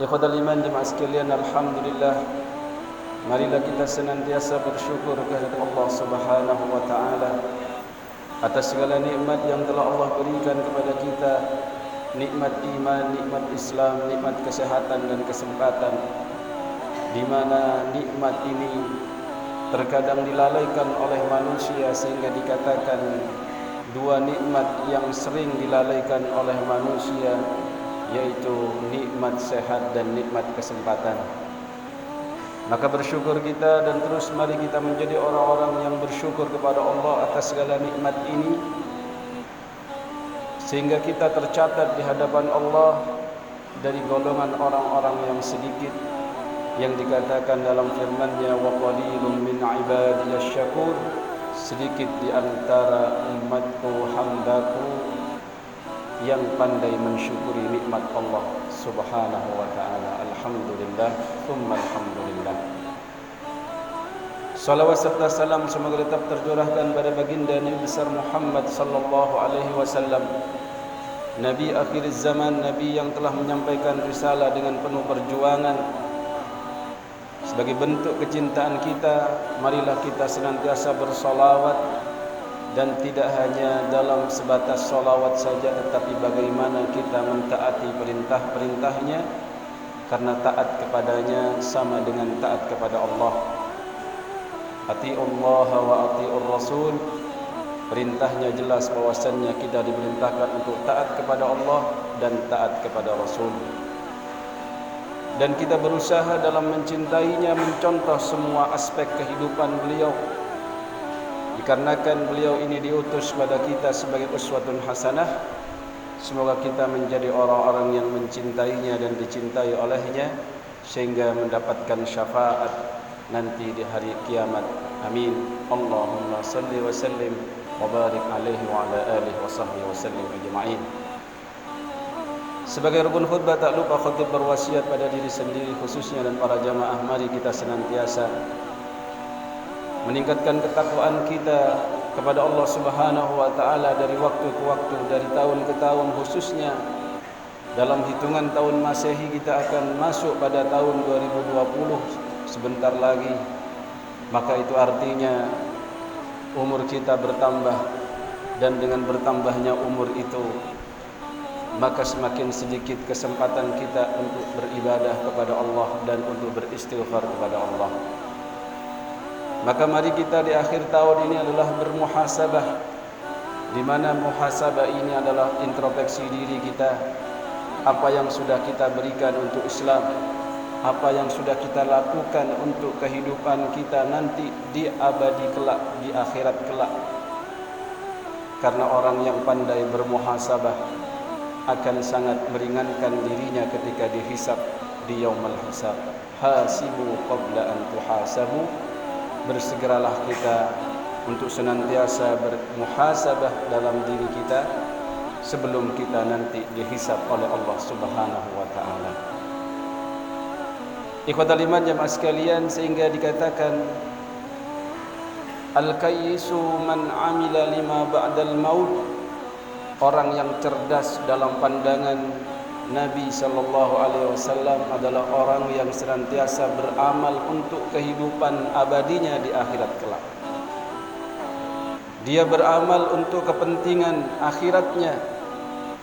Ikhwatal iman jemaah sekalian, alhamdulillah, marilah kita senantiasa bersyukur kehadirat Allah Subhanahu wa taala atas segala nikmat yang telah Allah berikan kepada kita, nikmat iman, nikmat Islam, nikmat kesehatan dan kesempatan, di mana nikmat ini terkadang dilalaikan oleh manusia sehingga dikatakan dua nikmat yang sering dilalaikan oleh manusia, yaitu nikmat sehat dan nikmat kesempatan. Maka bersyukur kita dan terus mari kita menjadi orang-orang yang bersyukur kepada Allah atas segala nikmat ini, sehingga kita tercatat di hadapan Allah dari golongan orang-orang yang sedikit yang dikatakan dalam firman-Nya, wa qalilun min ibadiyasy syakur, sedikit di antara umatku, hambaku yang pandai mensyukuri nikmat Allah Subhanahu wa taala. Alhamdulillah, tsumma alhamdulillah. Salawat serta salam semoga tetap tercurahkan pada baginda Nabi besar Muhammad sallallahu alaihi wasallam, Nabi akhir zaman, Nabi yang telah menyampaikan risalah dengan penuh perjuangan. Sebagai bentuk kecintaan kita, marilah kita senantiasa bersolawat, dan tidak hanya dalam sebatas solawat saja, tetapi bagaimana kita mentaati perintah-perintahnya, karena taat kepadanya sama dengan taat kepada Allah. Ati'ullah wa ati'ur rasul. Perintahnya jelas bahwasannya kita diperintahkan untuk taat kepada Allah dan taat kepada Rasul. Dan kita berusaha dalam mencintainya, mencontoh semua aspek kehidupan beliau, dikarenakan beliau ini diutus kepada kita sebagai uswatun hasanah. Semoga kita menjadi orang-orang yang mencintainya dan dicintai olehnya, sehingga mendapatkan syafaat nanti di hari kiamat. Amin. Allahumma salli wa sallim wa barik alaihi wa ala alihi wa sahbihi wa sallim ajma'in. Sebagai rukun khutbah, tak lupa khatib berwasiat pada diri sendiri khususnya dan para jamaah, mari kita senantiasa meningkatkan ketakwaan kita kepada Allah Subhanahu wa taala dari waktu ke waktu, dari tahun ke tahun, khususnya dalam hitungan tahun Masehi kita akan masuk pada tahun 2020 sebentar lagi. Maka itu artinya umur kita bertambah, dan dengan bertambahnya umur itu, maka semakin sedikit kesempatan kita untuk beribadah kepada Allah dan untuk beristighfar kepada Allah. Maka mari kita di akhir tahun ini adalah bermuhasabah, di mana muhasabah ini adalah introspeksi diri kita. Apa yang sudah kita berikan untuk Islam, apa yang sudah kita lakukan untuk kehidupan kita nanti di abadi kelak, di akhirat kelak. Karena orang yang pandai bermuhasabah akan sangat meringankan dirinya ketika dihisab di yaumul hisab. Hasibu qabla an tuhasabu. Bersegeralah kita untuk senantiasa bermuhasabah dalam diri kita sebelum kita nanti dihisab oleh Allah Subhanahu wa taala. Ikhwatal iman jemaah sekalian, sehingga dikatakan al-kayyisu man amila lima ba'dal maut. Orang yang cerdas dalam pandangan Nabi SAW adalah orang yang senantiasa beramal untuk kehidupan abadinya di akhirat kelak. Dia beramal untuk kepentingan akhiratnya,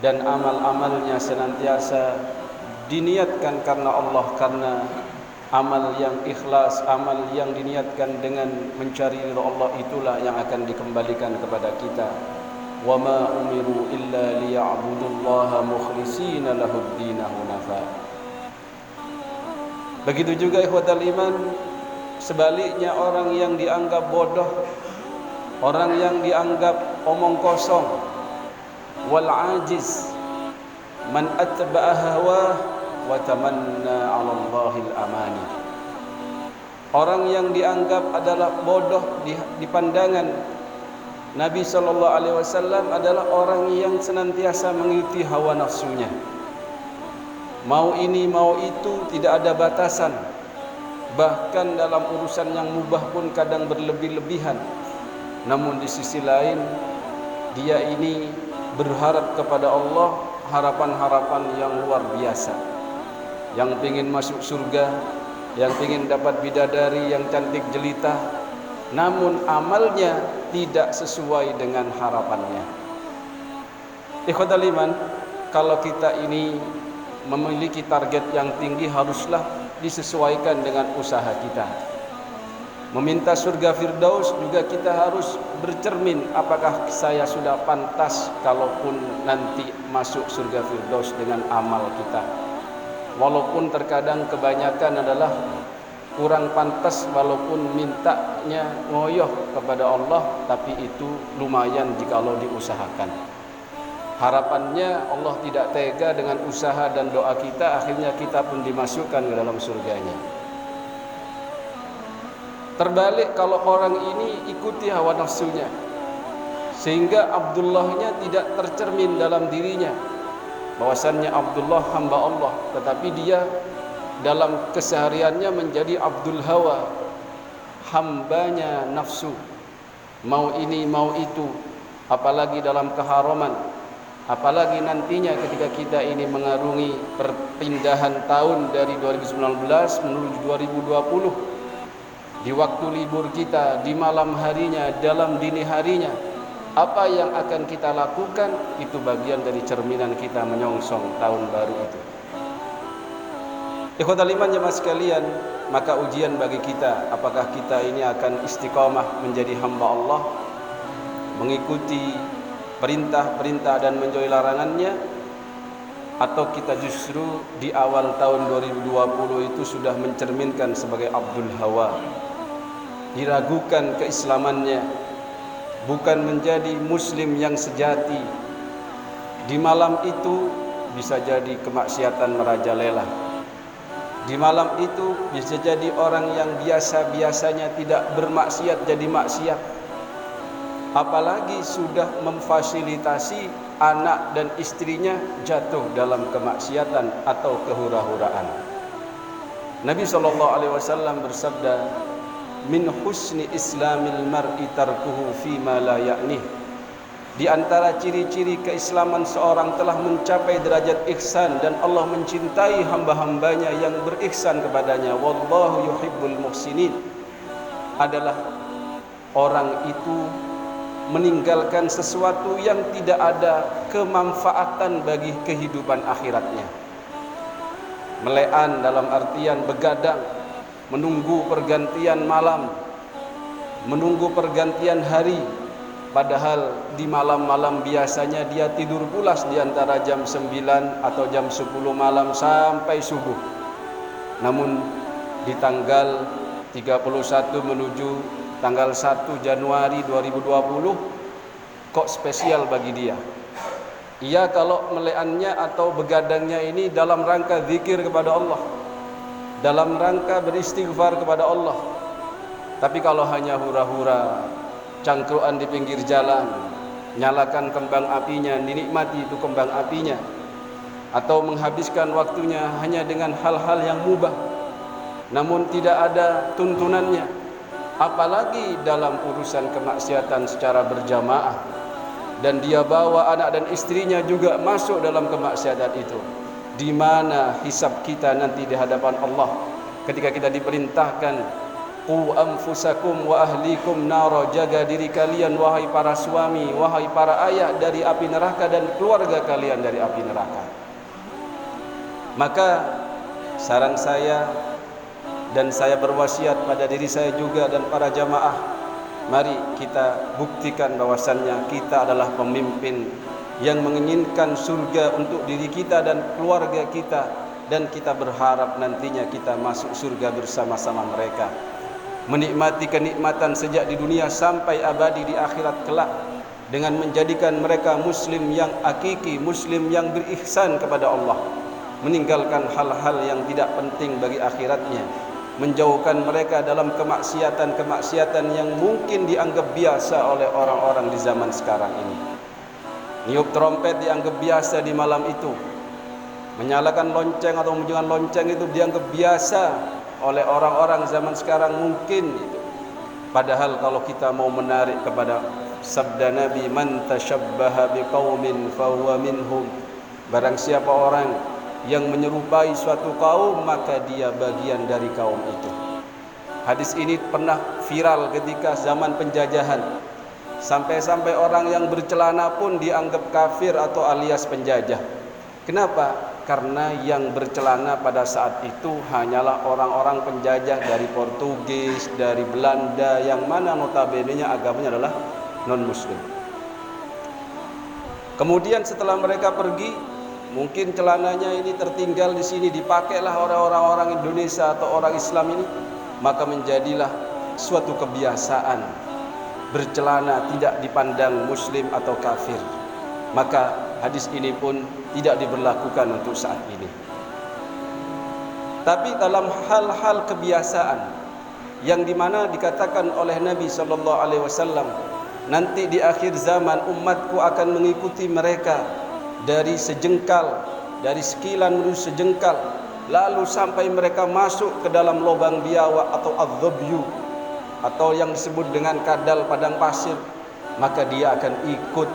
dan amal-amalnya senantiasa diniatkan karena Allah, karena amal yang ikhlas, amal yang diniatkan dengan mencari ridha Allah, itulah yang akan dikembalikan kepada kita. Wa ma umiru illa liya'budullaha mukhlishina lahud-din hunafa. Begitu juga ikhwatal iman, sebaliknya orang yang dianggap bodoh, orang yang dianggap omong kosong, wal ajiz, man atba'a hawa wa tamanna 'ala Allahil amani. Orang yang dianggap adalah bodoh di pandangan Nabi SAW adalah orang yang senantiasa mengikuti hawa nafsunya. Mau ini mau itu, tidak ada batasan. Bahkan dalam urusan yang mubah pun kadang berlebih-lebihan. Namun di sisi lain, dia ini berharap kepada Allah harapan-harapan yang luar biasa. yang ingin masuk surga, yang ingin dapat bidadari yang cantik jelita, namun amalnya tidak sesuai dengan harapannya. Ikhwatal iman, kalau kita ini memiliki target yang tinggi, haruslah disesuaikan dengan usaha kita. Meminta surga Firdaus juga kita harus bercermin, apakah saya sudah pantas kalaupun nanti masuk surga Firdaus dengan amal kita. Walaupun terkadang kebanyakan adalah kurang pantas, walaupun mintanya ngoyoh kepada Allah, tapi itu lumayan jikalau diusahakan. Harapannya Allah tidak tega dengan usaha dan doa kita, akhirnya kita pun dimasukkan ke dalam surganya. Terbalik kalau orang ini ikuti hawa nafsunya, sehingga Abdullahnya tidak tercermin dalam dirinya bahwasannya Abdullah hamba Allah, tetapi dia dalam kesehariannya menjadi Abdul Hawa, hambanya nafsu, mau ini mau itu, apalagi dalam keharaman. Apalagi nantinya ketika kita ini mengarungi perpindahan tahun dari 2019 menuju 2020, di waktu libur kita, di malam harinya, dalam dini harinya, apa yang akan kita lakukan itu bagian dari cerminan kita menyongsong tahun baru itu. Ikhwatal iman jemaah sekalian, maka ujian bagi kita, apakah kita ini akan istiqamah menjadi hamba Allah, mengikuti perintah-perintah dan menjauhi larangannya, atau kita justru di awal tahun 2020 itu sudah mencerminkan sebagai Abdul Hawa, diragukan keislamannya, bukan menjadi muslim yang sejati. Di malam itu bisa jadi kemaksiatan merajalela. Di malam itu bisa jadi orang yang biasa-biasanya tidak bermaksiat jadi maksiat. Apalagi sudah memfasilitasi anak dan istrinya jatuh dalam kemaksiatan atau kehura-huraan. Nabi SAW bersabda, min husni islamil mar'i tarkuhu fima la ya'nih. Di antara ciri-ciri keislaman seorang telah mencapai derajat ihsan dan Allah mencintai hamba-hambanya yang berihsan kepadanya, wallahu yuhibbul muhsinin, adalah orang itu meninggalkan sesuatu yang tidak ada kemanfaatan bagi kehidupan akhiratnya. Melean dalam artian begadang, menunggu pergantian malam, menunggu pergantian hari, padahal di malam-malam biasanya dia tidur pulas di antara jam 9 atau jam 10 malam sampai subuh. Namun di tanggal 31 menuju tanggal 1 Januari 2020 kok spesial bagi dia. Ia kalau meleannya atau begadangnya ini dalam rangka zikir kepada Allah, dalam rangka beristighfar kepada Allah. Tapi kalau hanya hura-hura, cangkruan di pinggir jalan, nyalakan kembang apinya, dinikmati itu kembang apinya, atau menghabiskan waktunya hanya dengan hal-hal yang mubah, namun tidak ada tuntunannya, apalagi dalam urusan kemaksiatan secara berjamaah, dan dia bawa anak dan istrinya juga masuk dalam kemaksiatan itu, di mana hisab kita nanti di hadapan Allah ketika kita diperintahkan, qu anfusakum wa ahlikum nara, jaga diri kalian wahai para suami, wahai para ayah, dari api neraka, dan keluarga kalian dari api neraka. Maka saran saya, dan saya berwasiat pada diri saya juga dan para jamaah, mari kita buktikan bahwasannya kita adalah pemimpin yang menginginkan surga untuk diri kita dan keluarga kita, dan kita berharap nantinya kita masuk surga bersama-sama mereka, menikmati kenikmatan sejak di dunia sampai abadi di akhirat kelak, dengan menjadikan mereka muslim yang hakiki, muslim yang berihsan kepada Allah, meninggalkan hal-hal yang tidak penting bagi akhiratnya, menjauhkan mereka dalam kemaksiatan-kemaksiatan yang mungkin dianggap biasa oleh orang-orang di zaman sekarang ini. Niup trompet dianggap biasa di malam itu, menyalakan lonceng atau menunjukkan lonceng itu dianggap biasa oleh orang-orang zaman sekarang mungkin itu. Padahal kalau kita mau menarik kepada sabda Nabi, man tashabbaha biqaumin fahuwa minhum, barang siapa orang yang menyerupai suatu kaum, maka dia bagian dari kaum itu. Hadis ini pernah viral ketika zaman penjajahan. Sampai-sampai orang yang bercelana pun dianggap kafir atau alias penjajah. Kenapa? Karena yang bercelana pada saat itu hanyalah orang-orang penjajah dari Portugis, dari Belanda, yang mana notabene-nya agamanya adalah non-muslim. Kemudian setelah mereka pergi, mungkin celananya ini tertinggal di sini, dipakailah oleh orang-orang Indonesia atau orang Islam ini, maka menjadilah suatu kebiasaan bercelana tidak dipandang muslim atau kafir. Maka hadis ini pun tidak diberlakukan untuk saat ini. Tapi dalam hal-hal kebiasaan yang dimana dikatakan oleh Nabi SAW, nanti di akhir zaman umatku akan mengikuti mereka dari sejengkal, dari sekilan menuju sejengkal, lalu sampai mereka masuk ke dalam lubang biawak atau adzabyu, atau yang disebut dengan kadal padang pasir. Maka dia akan ikut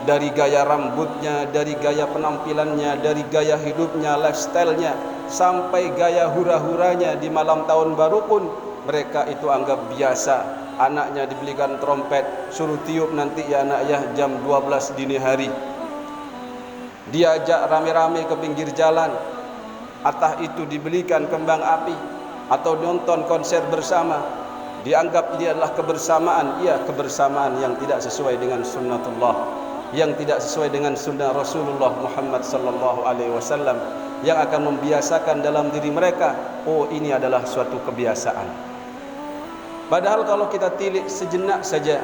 dari gaya rambutnya, dari gaya penampilannya, dari gaya hidupnya, lifestyle-nya, sampai gaya hura-huranya. Di malam tahun baru pun mereka itu anggap biasa. Anaknya dibelikan trompet, suruh tiup nanti ya anak ya jam 12 dini hari. Diajak rame-rame ke pinggir jalan, atau itu dibelikan kembang api, atau nonton konser bersama. Dianggap ini adalah kebersamaan. Iya, kebersamaan yang tidak sesuai dengan sunnatullah, yang tidak sesuai dengan sunnah Rasulullah Muhammad sallallahu alaihi wasallam, yang akan membiasakan dalam diri mereka, oh ini adalah suatu kebiasaan. Padahal kalau kita tilik sejenak saja,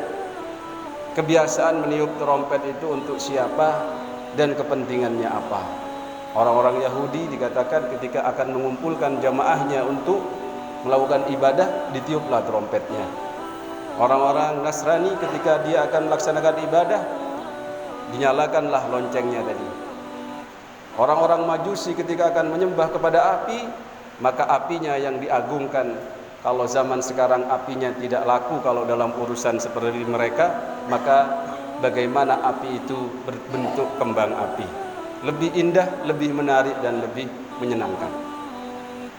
kebiasaan meniup trompet itu untuk siapa dan kepentingannya apa? Orang-orang Yahudi dikatakan ketika akan mengumpulkan jamaahnya untuk melakukan ibadah, ditiuplah trompetnya. Orang-orang Nasrani ketika dia akan melaksanakan ibadah, dinyalakanlah loncengnya tadi. Orang-orang Majusi ketika akan menyembah kepada api, maka apinya yang diagungkan. Kalau zaman sekarang apinya tidak laku kalau dalam urusan seperti mereka, maka bagaimana api itu berbentuk kembang api? Lebih indah, lebih menarik dan lebih menyenangkan.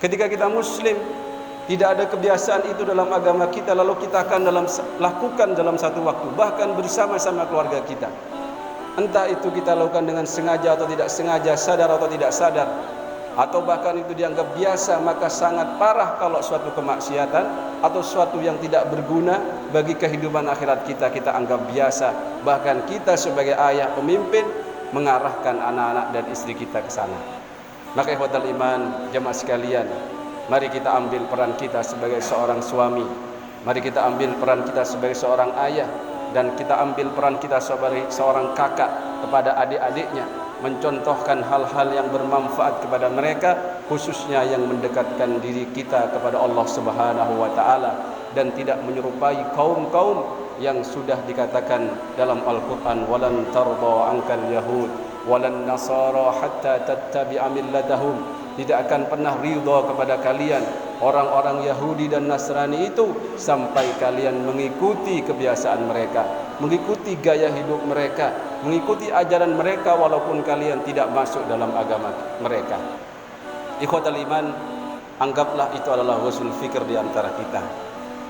Ketika kita muslim, tidak ada kebiasaan itu dalam agama kita, lalu kita akan lakukan dalam satu waktu, bahkan bersama-sama keluarga kita. Entah itu kita lakukan dengan sengaja atau tidak sengaja, sadar atau tidak sadar, atau bahkan itu dianggap biasa, maka sangat parah kalau suatu kemaksiatan atau suatu yang tidak berguna bagi kehidupan akhirat kita, kita anggap biasa. Bahkan kita sebagai ayah pemimpin mengarahkan anak-anak dan istri kita ke sana. Maka ikhwatal iman, jemaah sekalian, mari kita ambil peran kita sebagai seorang suami, mari kita ambil peran kita sebagai seorang ayah, dan kita ambil peran kita sebagai seorang kakak kepada adik-adiknya, mencontohkan hal-hal yang bermanfaat kepada mereka, khususnya yang mendekatkan diri kita kepada Allah Subhanahu wa taala, dan tidak menyerupai kaum-kaum yang sudah dikatakan dalam Al-Quran, walan tarda ankal yahud walan nasara hatta tattabi'a millatahum. Tidak akan pernah ridha kepada kalian orang-orang Yahudi dan Nasrani itu sampai kalian mengikuti kebiasaan mereka, mengikuti gaya hidup mereka, mengikuti ajaran mereka, walaupun kalian tidak masuk dalam agama mereka. Ikhwatal iman, anggaplah itu adalah husnul fikr di antara kita.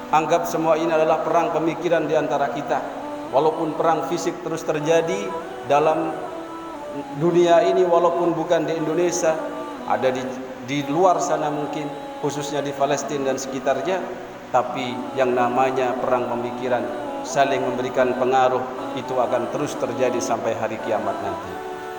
Anggap semua ini adalah perang pemikiran di antara kita. Walaupun perang fisik terus terjadi dalam dunia ini, walaupun bukan di Indonesia, ada di luar sana mungkin, khususnya di Palestina dan sekitarnya, tapi yang namanya perang pemikiran, saling memberikan pengaruh, itu akan terus terjadi sampai hari kiamat nanti.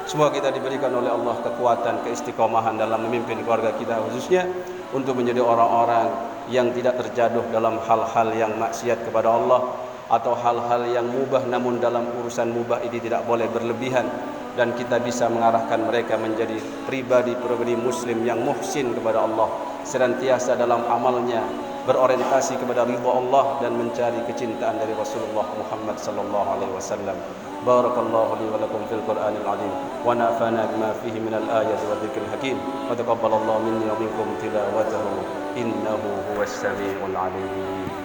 Semoga kita diberikan oleh Allah kekuatan, keistiqomahan dalam memimpin keluarga kita, khususnya untuk menjadi orang-orang yang tidak terjatuh dalam hal-hal yang maksiat kepada Allah, atau hal-hal yang mubah, namun dalam urusan mubah ini tidak boleh berlebihan, dan kita bisa mengarahkan mereka menjadi pribadi-pribadi muslim yang muhsin kepada Allah, senantiasa dalam amalnya berorientasi kepada ridha Allah dan mencari kecintaan dari Rasulullah Muhammad sallallahu alaihi wasallam. Barakallahu li wa lakum fil Qur'anil azim wa nafa'ana bima fihi minal ayati wa dzikril hakim wa taqabbalallahu minni wa minkum tilawatahu innahu huwas samiul alim.